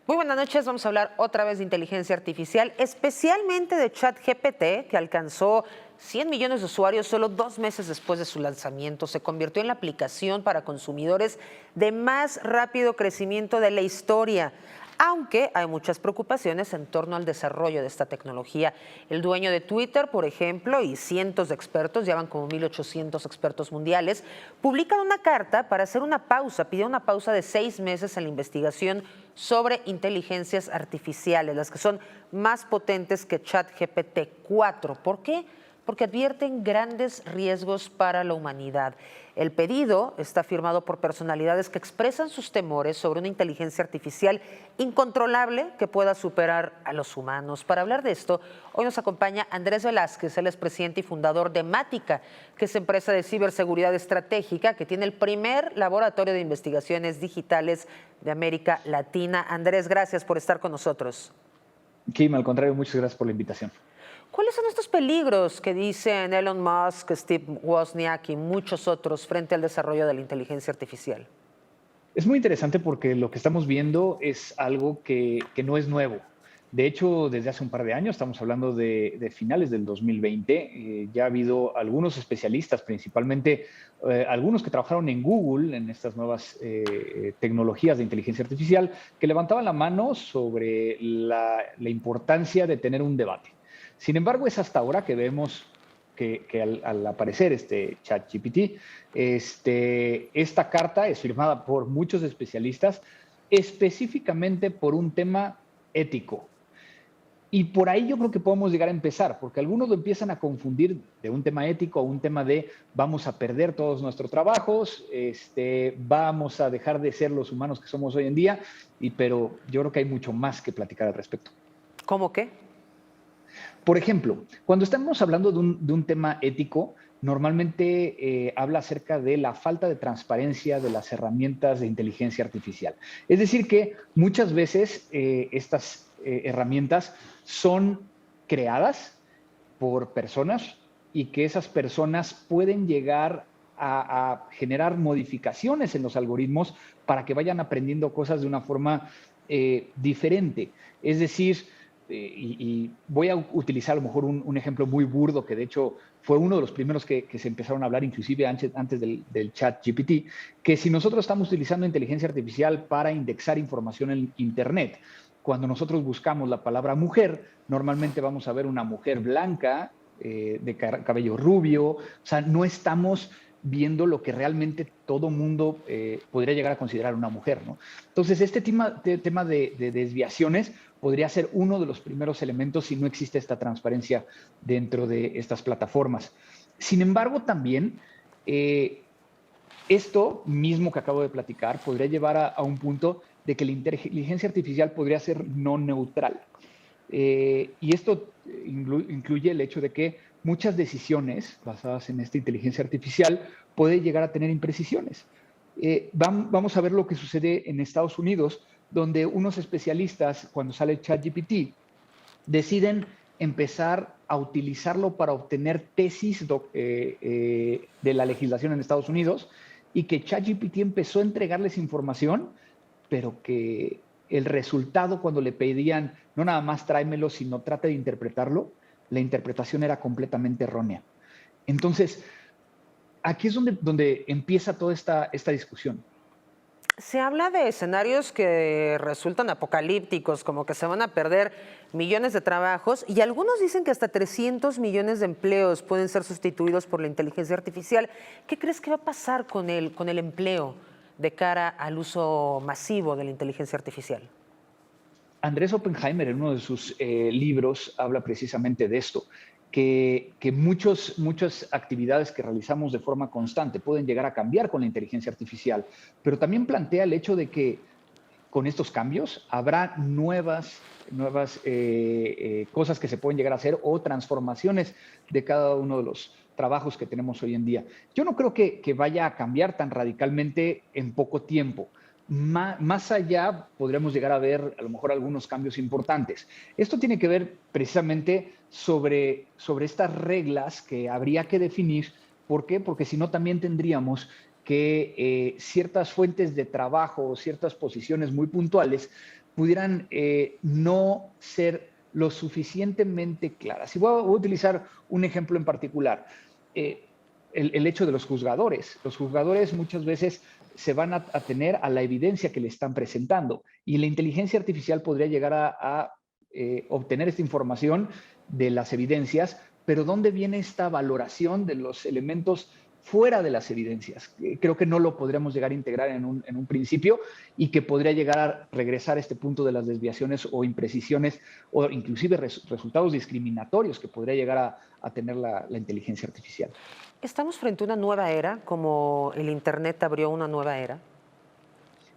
Muy buenas noches, vamos a hablar otra vez de inteligencia artificial, especialmente de ChatGPT, que alcanzó 100 millones de usuarios solo 2 meses después de su lanzamiento. Se convirtió en la aplicación para consumidores de más rápido crecimiento de la historia, aunque hay muchas preocupaciones en torno al desarrollo de esta tecnología. El dueño de Twitter, por ejemplo, y cientos de expertos, ya van como 1,800 expertos mundiales, publican una carta para hacer una pausa, pidieron una pausa de 6 meses en la investigación sobre inteligencias artificiales, las que son más potentes que ChatGPT 4. ¿Por qué? Porque advierten grandes riesgos para la humanidad. El pedido está firmado por personalidades que expresan sus temores sobre una inteligencia artificial incontrolable que pueda superar a los humanos. Para hablar de esto, hoy nos acompaña Andrés Velázquez, él es presidente y fundador de Mática, que es empresa de ciberseguridad estratégica que tiene el primer laboratorio de investigaciones digitales de América Latina. Andrés, gracias por estar con nosotros. Kim, al contrario, muchas gracias por la invitación. ¿Cuáles son estos peligros que dicen Elon Musk, Steve Wozniak y muchos otros frente al desarrollo de la inteligencia artificial? Es muy interesante porque lo que estamos viendo es algo que no es nuevo. De hecho, desde hace un par de años, estamos hablando de finales del 2020, ya ha habido algunos especialistas, principalmente algunos que trabajaron en Google, en estas nuevas tecnologías de inteligencia artificial, que levantaban la mano sobre la importancia de tener un debate. Sin embargo, es hasta ahora que vemos que al aparecer este ChatGPT, esta carta es firmada por muchos especialistas específicamente por un tema ético. Y por ahí yo creo que podemos llegar a empezar, porque algunos lo empiezan a confundir de un tema ético a un tema de vamos a perder todos nuestros trabajos, vamos a dejar de ser los humanos que somos hoy en día, pero yo creo que hay mucho más que platicar al respecto. ¿Cómo qué? Por ejemplo, cuando estamos hablando de un tema ético, normalmente habla acerca de la falta de transparencia de las herramientas de inteligencia artificial. Es decir, que muchas veces estas herramientas son creadas por personas y que esas personas pueden llegar a generar modificaciones en los algoritmos para que vayan aprendiendo cosas de una forma diferente. Es decir, y voy a utilizar a lo mejor un ejemplo muy burdo, que de hecho fue uno de los primeros que se empezaron a hablar, inclusive antes del chat GPT, que si nosotros estamos utilizando inteligencia artificial para indexar información en Internet, cuando nosotros buscamos la palabra mujer, normalmente vamos a ver una mujer blanca, de cabello rubio, o sea, no estamos viendo lo que realmente todo mundo podría llegar a considerar una mujer, ¿no? Entonces, este tema de desviaciones podría ser uno de los primeros elementos si no existe esta transparencia dentro de estas plataformas. Sin embargo, también esto mismo que acabo de platicar podría llevar a un punto de que la inteligencia artificial podría ser no neutral. Y esto incluye el hecho de que muchas decisiones basadas en esta inteligencia artificial pueden llegar a tener imprecisiones. Vamos a ver lo que sucede en Estados Unidos, donde unos especialistas, cuando sale ChatGPT, deciden empezar a utilizarlo para obtener tesis de la legislación en Estados Unidos, y que ChatGPT empezó a entregarles información, pero que el resultado, cuando le pedían no nada más tráemelo, sino trate de interpretarlo, la interpretación era completamente errónea. Entonces, aquí es donde empieza toda esta discusión. Se habla de escenarios que resultan apocalípticos, como que se van a perder millones de trabajos, y algunos dicen que hasta 300 millones de empleos pueden ser sustituidos por la inteligencia artificial. ¿Qué crees que va a pasar con el empleo de cara al uso masivo de la inteligencia artificial? Andrés Oppenheimer, en uno de sus libros, habla precisamente de esto, que muchas actividades que realizamos de forma constante pueden llegar a cambiar con la inteligencia artificial, pero también plantea el hecho de que con estos cambios habrá nuevas cosas que se pueden llegar a hacer, o transformaciones de cada uno de los trabajos que tenemos hoy en día. Yo no creo que vaya a cambiar tan radicalmente en poco tiempo. Más allá podríamos llegar a ver a lo mejor algunos cambios importantes. Esto tiene que ver precisamente sobre estas reglas que habría que definir. ¿Por qué? Porque si no, también tendríamos que ciertas fuentes de trabajo, ciertas posiciones muy puntuales pudieran no ser lo suficientemente claras. Y voy a utilizar un ejemplo en particular. El hecho de los juzgadores. Los juzgadores muchas veces se van a tener a la evidencia que le están presentando y la inteligencia artificial podría llegar a obtener esta información de las evidencias, pero ¿dónde viene esta valoración de los elementos fuera de las evidencias? Creo que no lo podríamos llegar a integrar en un principio y que podría llegar a regresar a este punto de las desviaciones o imprecisiones o inclusive resultados discriminatorios que podría llegar a tener la inteligencia artificial. ¿Estamos frente a una nueva era, como el Internet abrió una nueva era?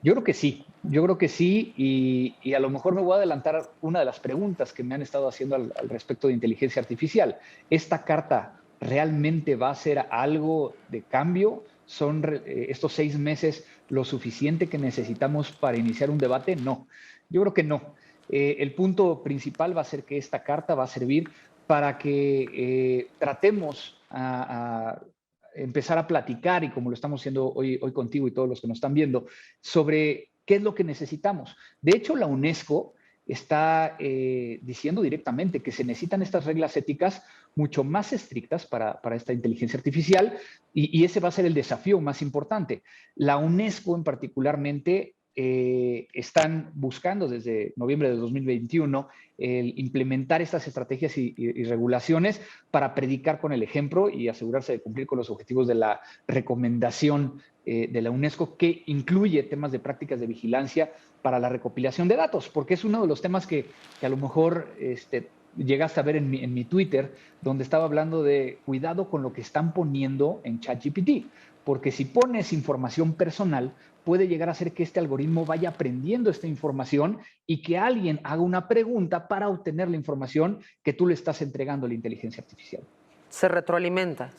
Yo creo que sí, y a lo mejor me voy a adelantar una de las preguntas que me han estado haciendo al respecto de inteligencia artificial. ¿Esta carta realmente va a ser algo de cambio? ¿Son estos 6 meses lo suficiente que necesitamos para iniciar un debate? No, yo creo que no. El punto principal va a ser que esta carta va a servir para que tratemos a empezar a platicar, y como lo estamos haciendo hoy contigo y todos los que nos están viendo, sobre qué es lo que necesitamos. De hecho, la UNESCO está diciendo directamente que se necesitan estas reglas éticas mucho más estrictas para esta inteligencia artificial y ese va a ser el desafío más importante. La UNESCO en particularmente están buscando desde noviembre de 2021 el implementar estas estrategias y regulaciones para predicar con el ejemplo y asegurarse de cumplir con los objetivos de la recomendación de la UNESCO, que incluye temas de prácticas de vigilancia para la recopilación de datos, porque es uno de los temas que a lo mejor llegaste a ver en mi Twitter, donde estaba hablando de cuidado con lo que están poniendo en ChatGPT, porque si pones información personal, puede llegar a ser que este algoritmo vaya aprendiendo esta información y que alguien haga una pregunta para obtener la información que tú le estás entregando a la inteligencia artificial. Se retroalimenta.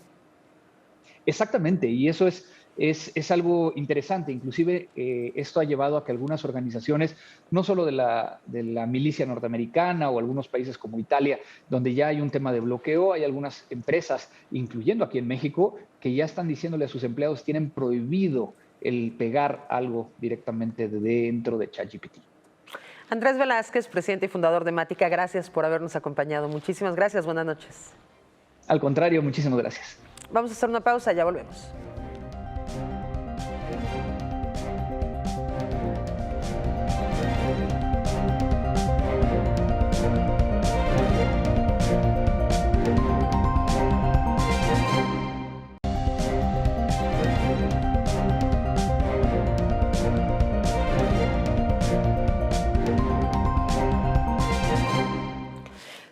Exactamente, y eso es algo interesante. Inclusive esto ha llevado a que algunas organizaciones, no solo de la milicia norteamericana o algunos países como Italia, donde ya hay un tema de bloqueo, hay algunas empresas, incluyendo aquí en México, que ya están diciéndole a sus empleados, tienen prohibido el pegar algo directamente de dentro de ChatGPT. Andrés Velázquez, presidente y fundador de Mática, gracias por habernos acompañado. Muchísimas gracias, buenas noches. Al contrario, muchísimas gracias. Vamos a hacer una pausa, ya volvemos.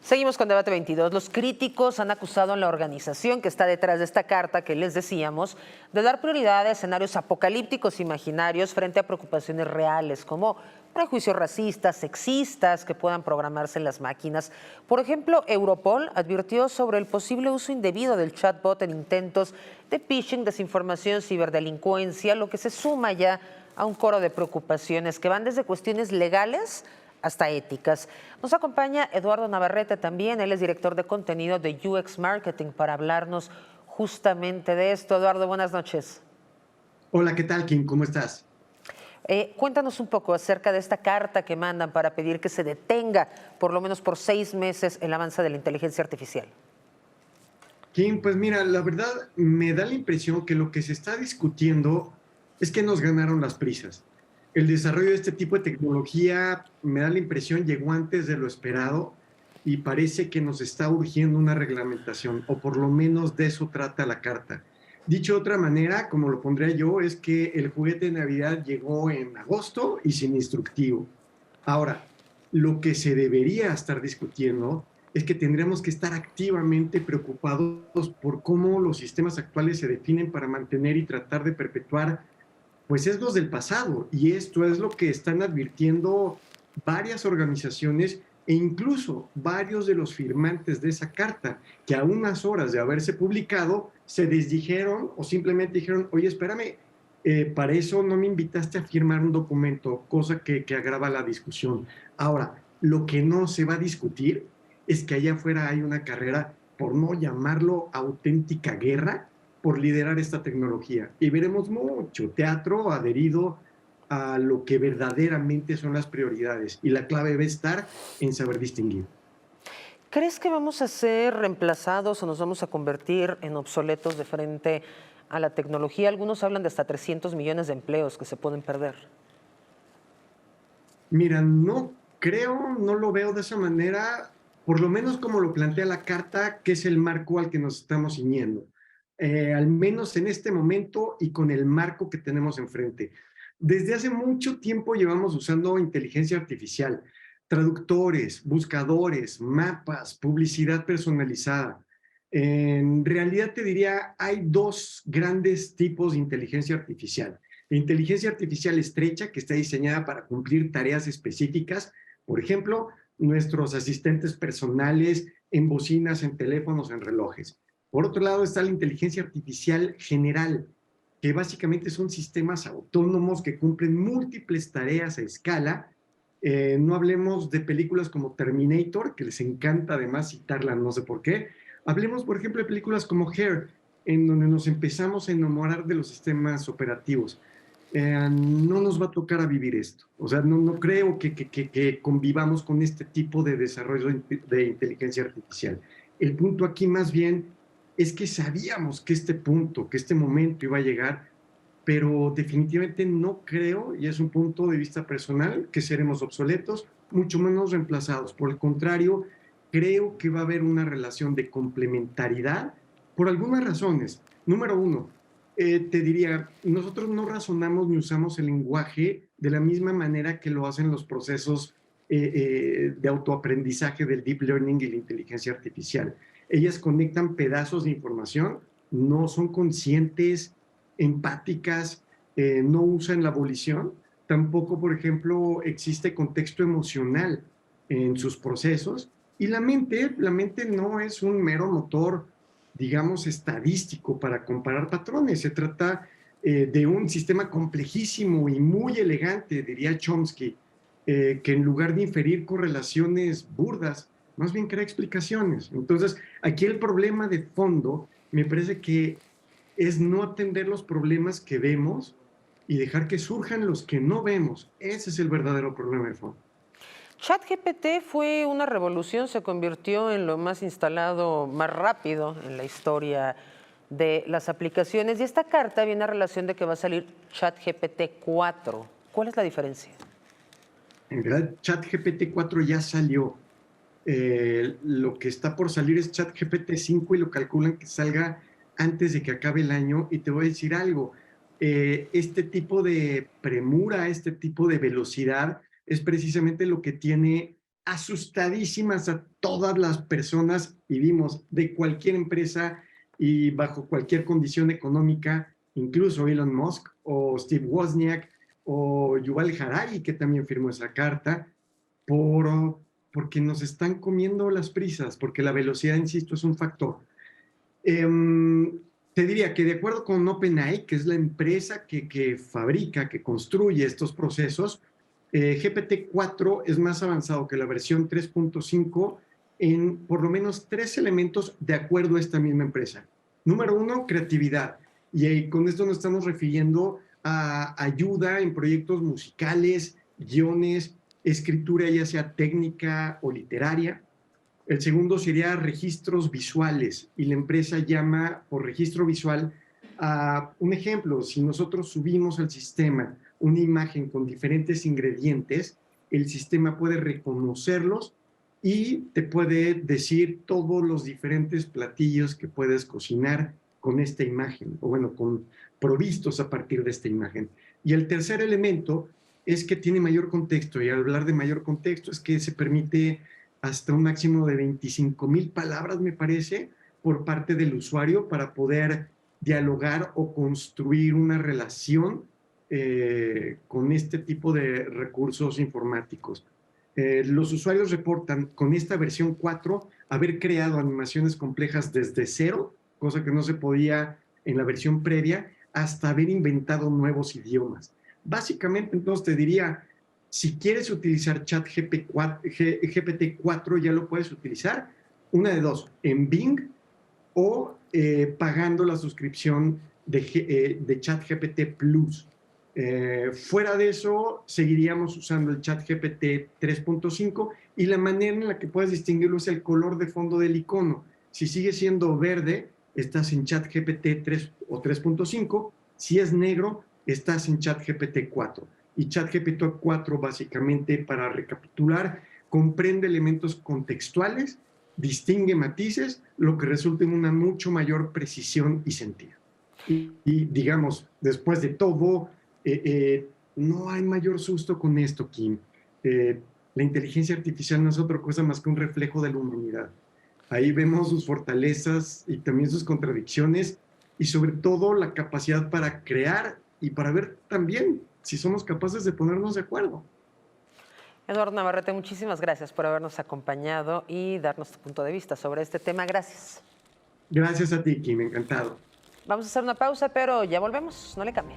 Seguimos con Debate 22. Los críticos han acusado a la organización que está detrás de esta carta que les decíamos de dar prioridad a escenarios apocalípticos imaginarios frente a preocupaciones reales como prejuicios racistas, sexistas que puedan programarse en las máquinas. Por ejemplo, Europol advirtió sobre el posible uso indebido del chatbot en intentos de phishing, desinformación, ciberdelincuencia, lo que se suma ya a un coro de preocupaciones que van desde cuestiones legales hasta éticas. Nos acompaña Eduardo Navarrete también, él es director de contenido de UX Marketing para hablarnos justamente de esto. Eduardo, buenas noches. Hola, ¿qué tal, Kim? ¿Cómo estás? Cuéntanos un poco acerca de esta carta que mandan para pedir que se detenga por lo menos por 6 meses el avance de la inteligencia artificial. Kim, pues mira, la verdad me da la impresión que lo que se está discutiendo es que nos ganaron las prisas. El desarrollo de este tipo de tecnología, me da la impresión, llegó antes de lo esperado y parece que nos está urgiendo una reglamentación, o por lo menos de eso trata la carta. Dicho de otra manera, como lo pondría yo, es que el juguete de Navidad llegó en agosto y sin instructivo. Ahora, lo que se debería estar discutiendo es que tendríamos que estar activamente preocupados por cómo los sistemas actuales se definen para mantener y tratar de perpetuar pues sesgos del pasado, y esto es lo que están advirtiendo varias organizaciones e incluso varios de los firmantes de esa carta, que a unas horas de haberse publicado se desdijeron o simplemente dijeron, oye, espérame, para eso no me invitaste a firmar un documento, cosa que agrava la discusión. Ahora, lo que no se va a discutir es que allá afuera hay una carrera, por no llamarlo auténtica guerra, por liderar esta tecnología. Y veremos mucho teatro adherido a lo que verdaderamente son las prioridades. Y la clave debe estar en saber distinguir. ¿Crees que vamos a ser reemplazados o nos vamos a convertir en obsoletos de frente a la tecnología? Algunos hablan de hasta 300 millones de empleos que se pueden perder. Mira, no creo, no lo veo de esa manera, por lo menos como lo plantea la carta, que es el marco al que nos estamos ciñendo. Al menos en este momento y con el marco que tenemos enfrente. Desde hace mucho tiempo llevamos usando inteligencia artificial, traductores, buscadores, mapas, publicidad personalizada. En realidad te diría, hay dos grandes tipos de inteligencia artificial. La inteligencia artificial estrecha, que está diseñada para cumplir tareas específicas, por ejemplo, nuestros asistentes personales en bocinas, en teléfonos, en relojes. Por otro lado está la inteligencia artificial general, que básicamente son sistemas autónomos que cumplen múltiples tareas a escala. No hablemos de películas como Terminator, que les encanta además citarla, no sé por qué. Hablemos, por ejemplo, de películas como Her, en donde nos empezamos a enamorar de los sistemas operativos. No nos va a tocar a vivir esto. O sea, no creo que convivamos con este tipo de desarrollo de inteligencia artificial. El punto aquí más bien es que sabíamos que este punto, que este momento iba a llegar, pero definitivamente no creo, y es un punto de vista personal, que seremos obsoletos, mucho menos reemplazados. Por el contrario, creo que va a haber una relación de complementariedad por algunas razones. Número uno, te diría, nosotros no razonamos ni usamos el lenguaje de la misma manera que lo hacen los procesos de autoaprendizaje del deep learning y la inteligencia artificial. Ellas conectan pedazos de información, no son conscientes, empáticas, no usan la volición. Tampoco, por ejemplo, existe contexto emocional en sus procesos. Y la mente no es un mero motor, digamos, estadístico para comparar patrones. Se trata de un sistema complejísimo y muy elegante, diría Chomsky, que en lugar de inferir correlaciones burdas, más bien crea explicaciones. Entonces, aquí el problema de fondo me parece que es no atender los problemas que vemos y dejar que surjan los que no vemos. Ese es el verdadero problema de fondo. ChatGPT fue una revolución, se convirtió en lo más instalado más rápido en la historia de las aplicaciones. Y esta carta viene a relación de que va a salir ChatGPT 4. ¿Cuál es la diferencia? En realidad, ChatGPT 4 ya salió. Lo que está por salir es ChatGPT 5 y lo calculan que salga antes de que acabe el año. Y te voy a decir algo, este tipo de premura, este tipo de velocidad es precisamente lo que tiene asustadísimas a todas las personas, y vimos, de cualquier empresa y bajo cualquier condición económica, incluso Elon Musk o Steve Wozniak o Yuval Harari, que también firmó esa carta, porque nos están comiendo las prisas, porque la velocidad, insisto, es un factor. Te diría que de acuerdo con OpenAI, que es la empresa que fabrica, que construye estos procesos, GPT-4 es más avanzado que la versión 3.5 en por lo menos 3 elementos de acuerdo a esta misma empresa. Número uno, creatividad. Y con esto nos estamos refiriendo a ayuda en proyectos musicales, guiones, escritura ya sea técnica o literaria. El segundo sería registros visuales, y la empresa llama por registro visual a un ejemplo. Si nosotros subimos al sistema una imagen con diferentes ingredientes, el sistema puede reconocerlos y te puede decir todos los diferentes platillos que puedes cocinar con esta imagen, o bueno, provistos a partir de esta imagen. Y el tercer elemento es que tiene mayor contexto, y al hablar de mayor contexto es que se permite hasta un máximo de 25,000 palabras, me parece, por parte del usuario para poder dialogar o construir una relación con este tipo de recursos informáticos. Los usuarios reportan con esta versión 4 haber creado animaciones complejas desde cero, cosa que no se podía en la versión previa, hasta haber inventado nuevos idiomas. Básicamente, entonces te diría, si quieres utilizar GPT-4, ya lo puedes utilizar, una de dos, en Bing o pagando la suscripción de ChatGPT Plus. Fuera de eso, seguiríamos usando el ChatGPT 3.5 y la manera en la que puedes distinguirlo es el color de fondo del icono. Si sigue siendo verde, estás en ChatGPT 3 o 3.5. Si es negro, estás en ChatGPT 4. Y ChatGPT 4, básicamente, para recapitular, comprende elementos contextuales, distingue matices, lo que resulta en una mucho mayor precisión y sentido. Y digamos, después de todo, no hay mayor susto con esto, Kim. La inteligencia artificial no es otra cosa más que un reflejo de la humanidad. Ahí vemos sus fortalezas y también sus contradicciones y sobre todo la capacidad para crear y para ver también si somos capaces de ponernos de acuerdo. Eduardo Navarrete, muchísimas gracias por habernos acompañado y darnos tu punto de vista sobre este tema. Gracias. Gracias a ti, Kim, encantado. Vamos a hacer una pausa, pero ya volvemos. No le cambie.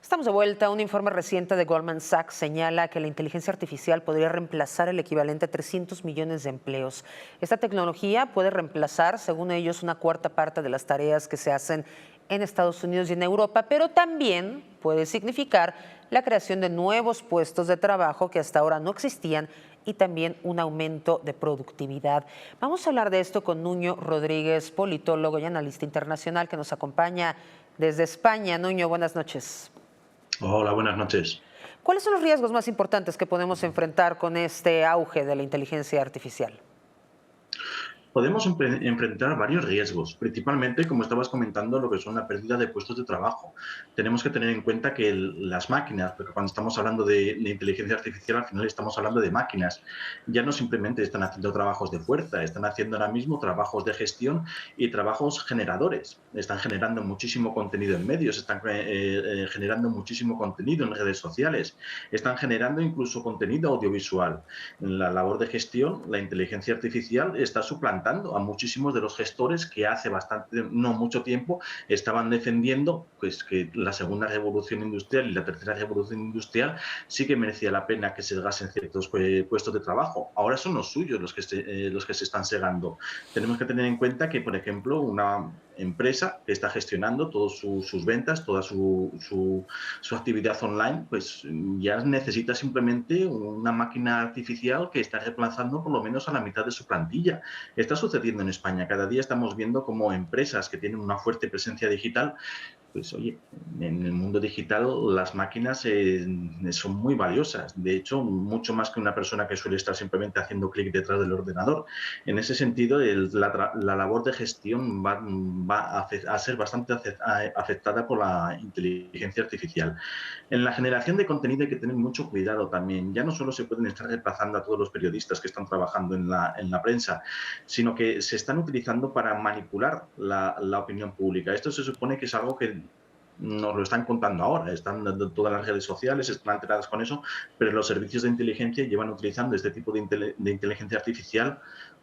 Estamos de vuelta. Un informe reciente de Goldman Sachs señala que la inteligencia artificial podría reemplazar el equivalente a 300 millones de empleos. Esta tecnología puede reemplazar, según ellos, una cuarta parte de las tareas que se hacen en Estados Unidos y en Europa, pero también puede significar la creación de nuevos puestos de trabajo que hasta ahora no existían y también un aumento de productividad. Vamos a hablar de esto con Nuño Rodríguez, politólogo y analista internacional que nos acompaña desde España. Nuño, buenas noches. Hola, buenas noches. ¿Cuáles son los riesgos más importantes que podemos enfrentar con este auge de la inteligencia artificial? Podemos enfrentar varios riesgos, principalmente, como estabas comentando, lo que son la pérdida de puestos de trabajo. Tenemos que tener en cuenta que las máquinas, porque cuando estamos hablando de inteligencia artificial, al final estamos hablando de máquinas. Ya no simplemente están haciendo trabajos de fuerza, están haciendo ahora mismo trabajos de gestión y trabajos generadores. Están generando muchísimo contenido en medios, están generando muchísimo contenido en redes sociales, están generando incluso contenido audiovisual. En la labor de gestión, la inteligencia artificial está suplantando a muchísimos de los gestores que hace no mucho tiempo estaban defendiendo pues, que la segunda revolución industrial y la tercera revolución industrial sí que merecía la pena que se segasen ciertos puestos de trabajo. Ahora son los suyos los que se están segando. Tenemos que tener en cuenta que, por ejemplo, una empresa que está gestionando todas sus ventas, toda su actividad online, pues ya necesita simplemente una máquina artificial que está reemplazando por lo menos a la mitad de su plantilla. Está sucediendo en España. Cada día estamos viendo cómo empresas que tienen una fuerte presencia digital, pues oye, en el mundo digital las máquinas son muy valiosas. De hecho, mucho más que una persona que suele estar simplemente haciendo clic detrás del ordenador. En ese sentido, la labor de gestión va a ser bastante afectada por la inteligencia artificial. En la generación de contenido hay que tener mucho cuidado también. Ya no solo se pueden estar reemplazando a todos los periodistas que están trabajando en la prensa, sino que se están utilizando para manipular la opinión pública. Esto se supone que es algo que nos lo están contando ahora, están dando todas las redes sociales, están enteradas con eso, pero los servicios de inteligencia llevan utilizando este tipo de inteligencia artificial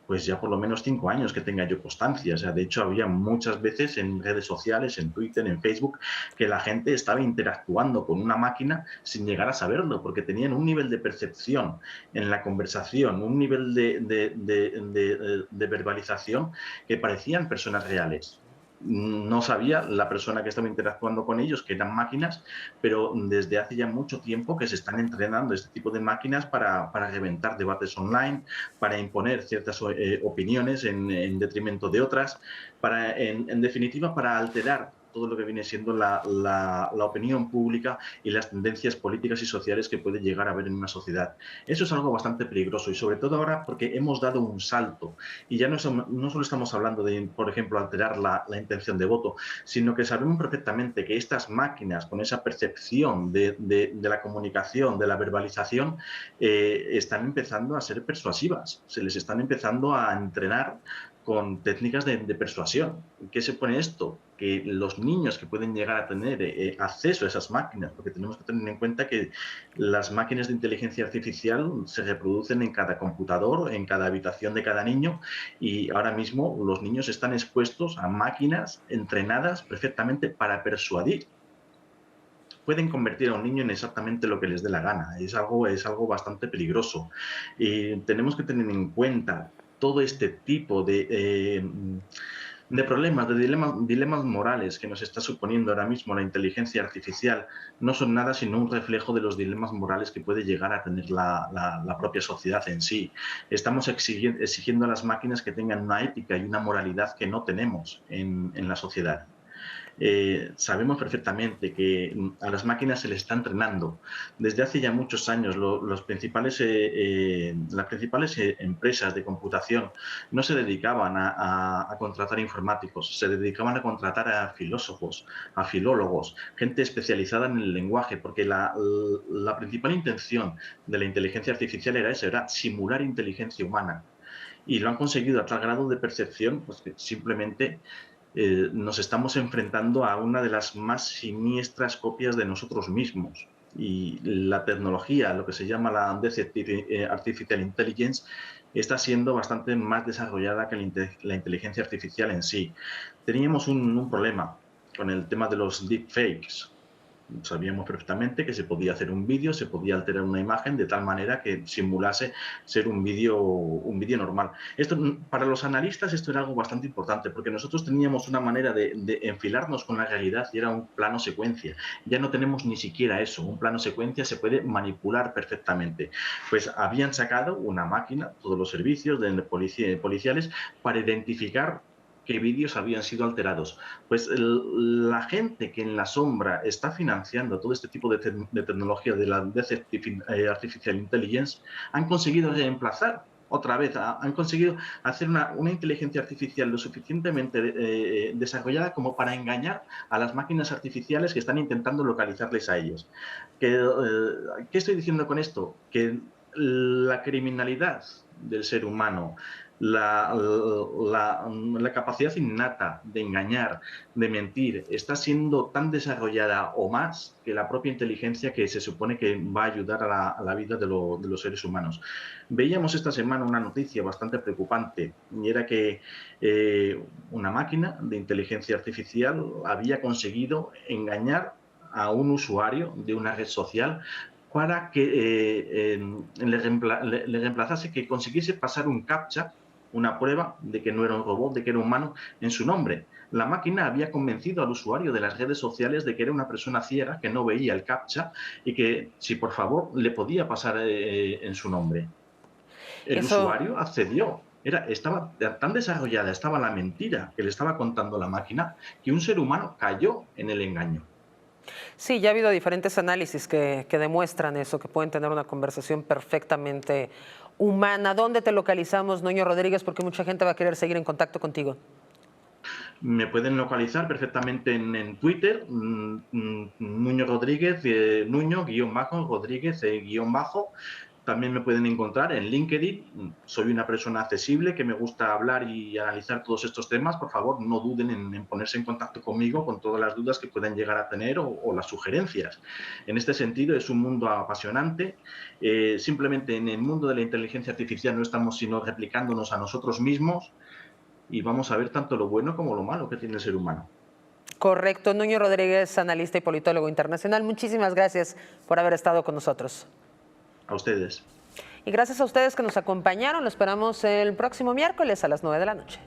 pues ya por lo menos 5 años que tenga yo constancia. O sea, de hecho, había muchas veces en redes sociales, en Twitter, en Facebook, que la gente estaba interactuando con una máquina sin llegar a saberlo, porque tenían un nivel de percepción en la conversación, un nivel de verbalización que parecían personas reales. No sabía la persona que estaba interactuando con ellos que eran máquinas, pero desde hace ya mucho tiempo que se están entrenando este tipo de máquinas para reventar debates online, para imponer ciertas opiniones en detrimento de otras, en definitiva, para alterar todo lo que viene siendo la opinión pública y las tendencias políticas y sociales que puede llegar a haber en una sociedad. Eso es algo bastante peligroso y sobre todo ahora porque hemos dado un salto y ya no solo estamos hablando de, por ejemplo, alterar la intención de voto, sino que sabemos perfectamente que estas máquinas con esa percepción de la comunicación, de la verbalización, están empezando a ser persuasivas, se les están empezando a entrenar con técnicas de persuasión. ¿Qué se pone esto? Que los niños que pueden llegar a tener acceso a esas máquinas, porque tenemos que tener en cuenta que las máquinas de inteligencia artificial se reproducen en cada computador, en cada habitación de cada niño, y ahora mismo los niños están expuestos a máquinas entrenadas perfectamente para persuadir. Pueden convertir a un niño en exactamente lo que les dé la gana. Es algo bastante peligroso. Y tenemos que tener en cuenta todo este tipo de problemas, de dilemas morales que nos está suponiendo ahora mismo la inteligencia artificial. No son nada sino un reflejo de los dilemas morales que puede llegar a tener la propia sociedad en sí. Estamos exigiendo a las máquinas que tengan una ética y una moralidad que no tenemos en la sociedad. Sabemos perfectamente que a las máquinas se les está entrenando. Desde hace ya muchos años, las principales empresas de computación no se dedicaban a contratar informáticos, se dedicaban a contratar a filósofos, a filólogos, gente especializada en el lenguaje, porque la principal intención de la inteligencia artificial era eso, era simular inteligencia humana. Y lo han conseguido a tal grado de percepción, pues que simplemente nos estamos enfrentando a una de las más siniestras copias de nosotros mismos. Y la tecnología, lo que se llama la Artificial Intelligence, está siendo bastante más desarrollada que la inteligencia artificial en sí. Teníamos un problema con el tema de los deepfakes. Sabíamos perfectamente que se podía hacer un vídeo, se podía alterar una imagen de tal manera que simulase ser un vídeo normal. Esto, para los analistas esto era algo bastante importante, porque nosotros teníamos una manera de enfilarnos con la realidad y era un plano secuencia. Ya no tenemos ni siquiera eso, un plano secuencia se puede manipular perfectamente. Pues habían sacado una máquina, todos los servicios policiales, para identificar qué vídeos habían sido alterados. Pues la gente que en la sombra está financiando todo este tipo de tecnología de la Artificial Intelligence han conseguido reemplazar otra vez, han conseguido hacer una inteligencia artificial lo suficientemente desarrollada como para engañar a las máquinas artificiales que están intentando localizarles a ellos. ¿Qué estoy diciendo con esto? Que la criminalidad del ser humano, la capacidad innata de engañar, de mentir, está siendo tan desarrollada o más que la propia inteligencia que se supone que va a ayudar a la vida de los seres humanos. Veíamos esta semana una noticia bastante preocupante y era que una máquina de inteligencia artificial había conseguido engañar a un usuario de una red social para que le reemplazase, que consiguiese pasar un captcha, una prueba de que no era un robot, de que era humano, en su nombre. La máquina había convencido al usuario de las redes sociales de que era una persona ciega que no veía el captcha y que, si por favor, le podía pasar en su nombre. El usuario accedió. Estaba tan desarrollada, estaba la mentira que le estaba contando la máquina, que un ser humano cayó en el engaño. Sí, ya ha habido diferentes análisis que demuestran eso, que pueden tener una conversación perfectamente humana. ¿Dónde te localizamos, Nuño Rodríguez? Porque mucha gente va a querer seguir en contacto contigo. Me pueden localizar perfectamente en Twitter, Nuño Rodríguez, Nuño-Rodríguez, También me pueden encontrar en LinkedIn. Soy una persona accesible que me gusta hablar y analizar todos estos temas. Por favor, no duden en ponerse en contacto conmigo con todas las dudas que puedan llegar a tener o las sugerencias. En este sentido, es un mundo apasionante. Simplemente en el mundo de la inteligencia artificial no estamos sino replicándonos a nosotros mismos y vamos a ver tanto lo bueno como lo malo que tiene el ser humano. Correcto. Nuño Rodríguez, analista y politólogo internacional. Muchísimas gracias por haber estado con nosotros. A ustedes. Y gracias a ustedes que nos acompañaron. Lo esperamos el próximo miércoles a las 9 de la noche.